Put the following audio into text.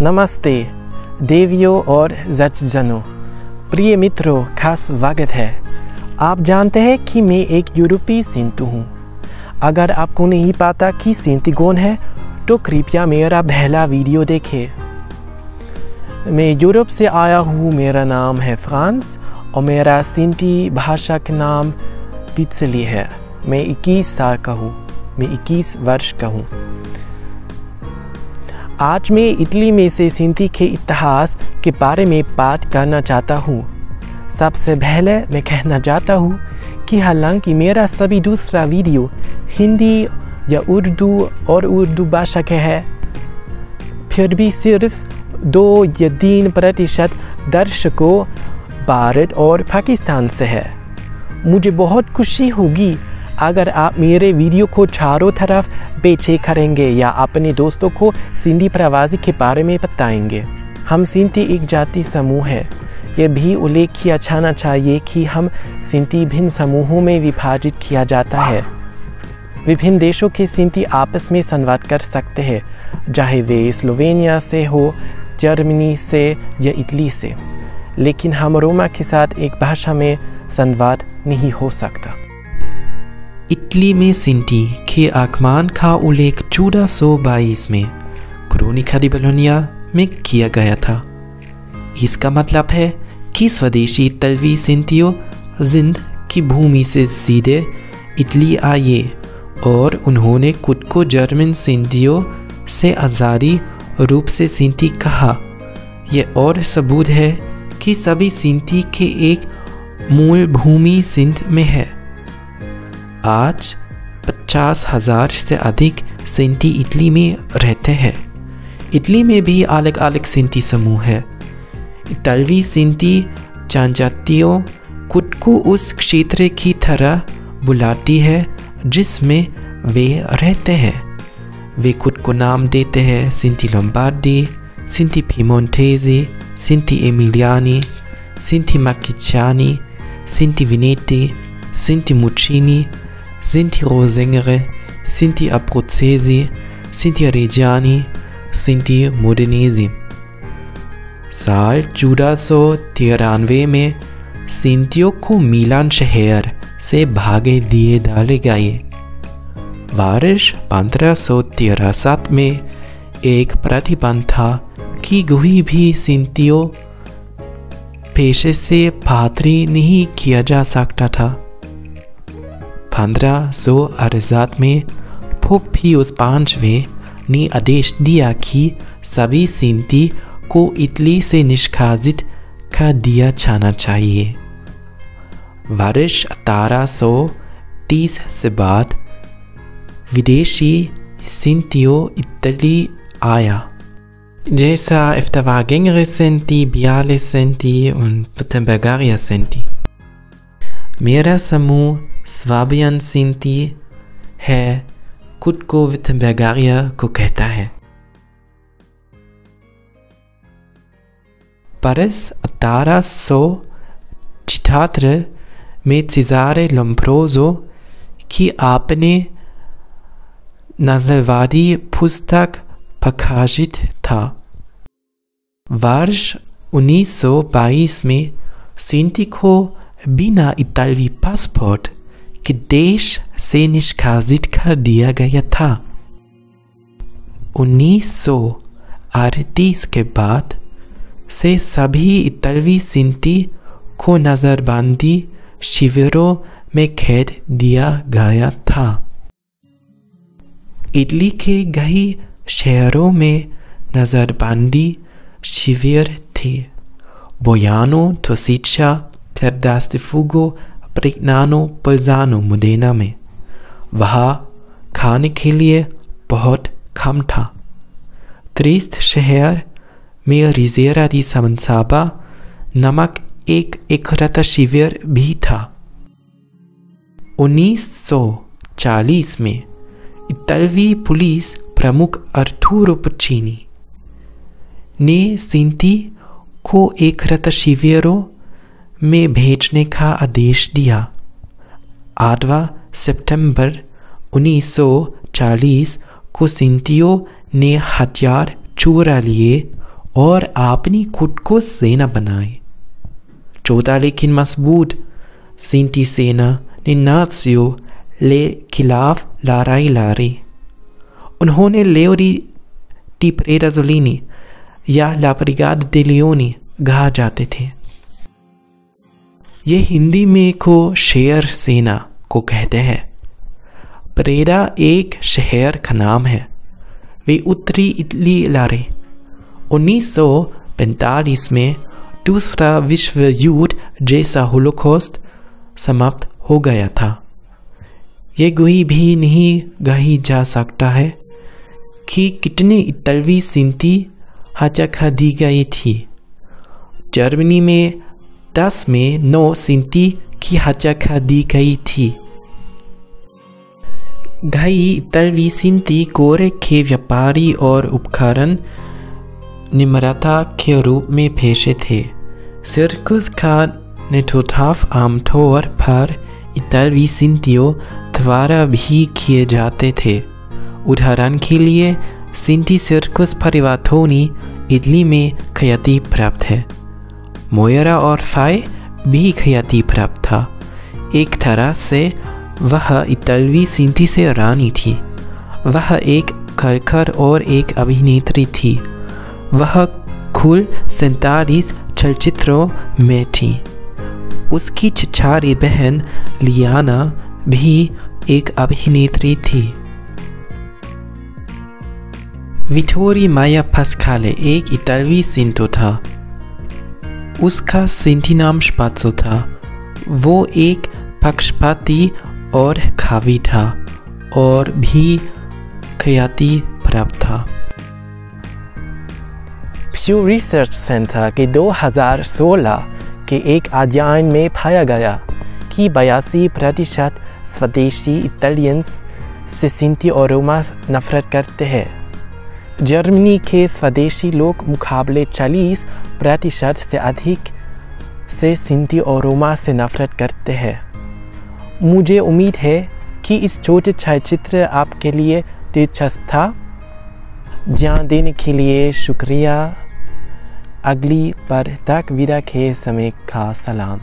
नमस्ते देवियों और जजजनों, प्रिय मित्रों, खास स्वागत है। आप जानते हैं कि मैं एक यूरोपीय सिंधु हूँ। अगर आपको नहीं पता कि सिंधी कौन है तो कृपया मेरा पहला वीडियो देखें। मैं यूरोप से आया हूँ। मेरा नाम है फ्रांस और मेरा सिंधी भाषा का नाम पित्सली है। मैं 21 साल का हूँ। मैं 21 वर्ष का हूँ। आज मैं इटली में से सिंधी के इतिहास के बारे में बात करना चाहता हूँ। सबसे पहले मैं कहना चाहता हूँ कि हालांकि मेरा सभी दूसरा वीडियो हिंदी या उर्दू भाषा के है, फिर भी सिर्फ 2 या 3% दर्शकों भारत और पाकिस्तान से है। मुझे बहुत खुशी होगी अगर आप मेरे वीडियो को चारों तरफ बेचे करेंगे या अपने दोस्तों को सिंधी प्रवासी के बारे में बताएंगे। हम सिंधी एक जाति समूह है। यह भी उल्लेख किया जाना चाहिए कि हम सिंधी भिन्न समूहों में विभाजित किया जाता है। विभिन्न देशों के सिंधी आपस में संवाद कर सकते हैं, चाहे वे स्लोवेनिया से हो, जर्मनी से या इटली से, लेकिन हम रोमा के साथ एक भाषा में संवाद नहीं हो सकता। इटली में सिंधी के आगमन का उल्लेख 1422 में क्रोनिका दी बोलोनिया में किया गया था। इसका मतलब है कि स्वदेशी इतालवी सिंधियों जिंद की भूमि से सीधे इटली आए और उन्होंने खुद को जर्मन सिंधियों से आज़ादी रूप से सिंधी कहा। यह और सबूत है कि सभी सिंधी के एक मूल भूमि सिंध में है। आज 50,000 से अधिक सिंधी इटली में रहते हैं। इटली में भी अलग अलग सिंधी समूह है। इतालवी सिंधी जनजातियों खुद को उस क्षेत्र की तरह बुलाती है जिसमें वे रहते हैं। वे खुद को नाम देते हैं सिंधी लोम्बार्डी, सिंधी पीमोंटेसी, सिंधी एमिलियानी, सिंधी मार्किजिani, सिंधी वेनेटी, सिंधी मुचिनी, सिंधी रोसेंगरे, सिंधी अब्रुzzesi, सिंधी रेजियानी, सिंधी मोदेनेसी। साल 1493 में सिंधियों को मिलान शहर से भागे दिए डाले गए। वर्ष 1563 में एक प्रतिबंध था कि कोई भी सिंधियों पेशे से पादरी नहीं किया जा सकता था। 1568 में पोप पियुस पांचवें ने आदेश दिया कि सभी सिंधी को इटली से निष्कासित कर दिया जाना चाहिए। वर्ष 1830 से बाद विदेशी सिंधियों इटली आया, जैसा Efterwagengere Sinti, Biale Sinti und Württemberger Sinti। मेरा समूह स्वाबियन सिंधी है, खुद को विट्टेम्बर्गिया को कहता है। बरस 1873 में Cesare Lombroso की आपने नस्लवादी पुस्तक प्रकाशित था। वर्ष 1922 में सिंधी को बिना इतालवी पासपोर्ट के देश से निष्कासित कर दिया गया था। 1938 के बाद से सभी इतालवी सिंधी को नजरबंदी शिविरों में कैद दिया गया था। इटली के कई शहरों में नजरबंदी शिविर थे। बोयानो, टोसिचा, Terdas de Fugo, Brignano, Bolzano, मोदेना में। वहाँ खाने के लिए बहुत कम था। त्रिस्त शहर में रिजेरा दी समनसाबा नामक एक एकरता शिविर भी था। 1940 में इतालवी पुलिस प्रमुख अर्थुरो पुच्चिनी ने सिंधी को एकरता शिविरों में भेजने का आदेश दिया। 8 सितंबर 1940 को सिंधियों ने हथियार चुरा लिए और अपनी खुद को सेना बनाए। छोटा लेकिन मजबूत सिंटी सेना ने नाज़ियों ले खिलाफ लड़ाई लड़ी। उन्होंने लेओरी टी प्रेराजोलिनी या ला ब्रिगादा दे लियोनी कहा जाते थे। ये हिंदी में को शेर सेना को कहते हैं। प्रेरा एक शहर का नाम है। वे उत्तरी इटली लड़े। 1945 में दूसरा विश्व युद्ध जैसा होलोकॉस्ट समाप्त हो गया था। ये कोई भी नहीं कही जा सकता है कि कितने इतालवी सिंटी हत्या दी गई थी। जर्मनी में 10 में 9 सिंटी की हत्या दी गई थी। कई इतालवी सिंटी कोरे के व्यापारी और उपकरण निर्माता के रूप में पेशे थे। सर्कस का नेतृत्व आमतौर पर इतालवी सिंटियों द्वारा भी किए जाते थे। उदाहरण के लिए सिंटी सर्कस परिवारोनी इटली में ख्याति प्राप्त है। मोयरा और फाई भी ख्याति प्राप्त था। एक तरह से वह इतालवी सिंटी से रानी थी। वह एक कलाकार और एक अभिनेत्री थी। वह कुल 47 चलचित्रों में थी। उसकी चचेरी बहन लियाना भी एक अभिनेत्री थी। विटोरियो माया पास्काले एक इतालवी सिंटो था। उसका सिंटी नाम स्पात्सो था। वो एक पक्षपाती और कवि था और भी ख्याति प्राप्त था। प्यू रिसर्च सेंटर के 2016 के एक अध्ययन में पाया गया कि 82% स्वदेशी इटालियंस से सिंटी और रोमा नफरत करते हैं। जर्मनी के स्वदेशी लोग मुकाबले 40% से अधिक से सिंटी और रोमा से नफरत करते हैं। मुझे उम्मीद है कि इस छोटे छायाचित्र आपके लिए दिलचस्प था। ध्यान देने के लिए शुक्रिया। अगली बार तक विदा के समय का सलाम।